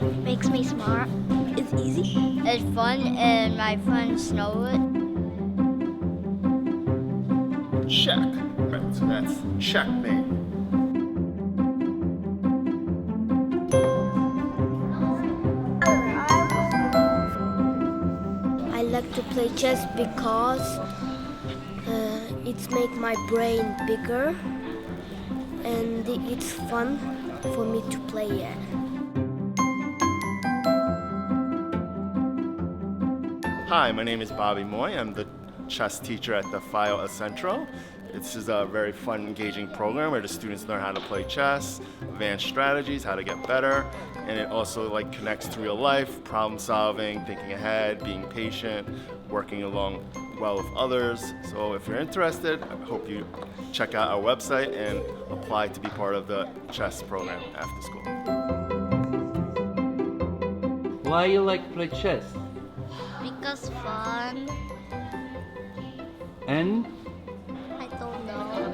Makes me smart. It's easy. It's fun and my friends know it. Check. Right, so that's checkmate. I like to play chess because it makes my brain bigger and it's fun for me to play it. Hi, my name is Bobby Moy. I'm the chess teacher at the Il Centro. This is a very fun, engaging program where the students learn how to play chess, advanced strategies, how to get better, and it also connects to real life, problem solving, thinking ahead, being patient, working along well with others. So if you're interested, I hope you check out our website and apply to be part of the chess program after school. Why you like to play chess? Because fun. And I don't know.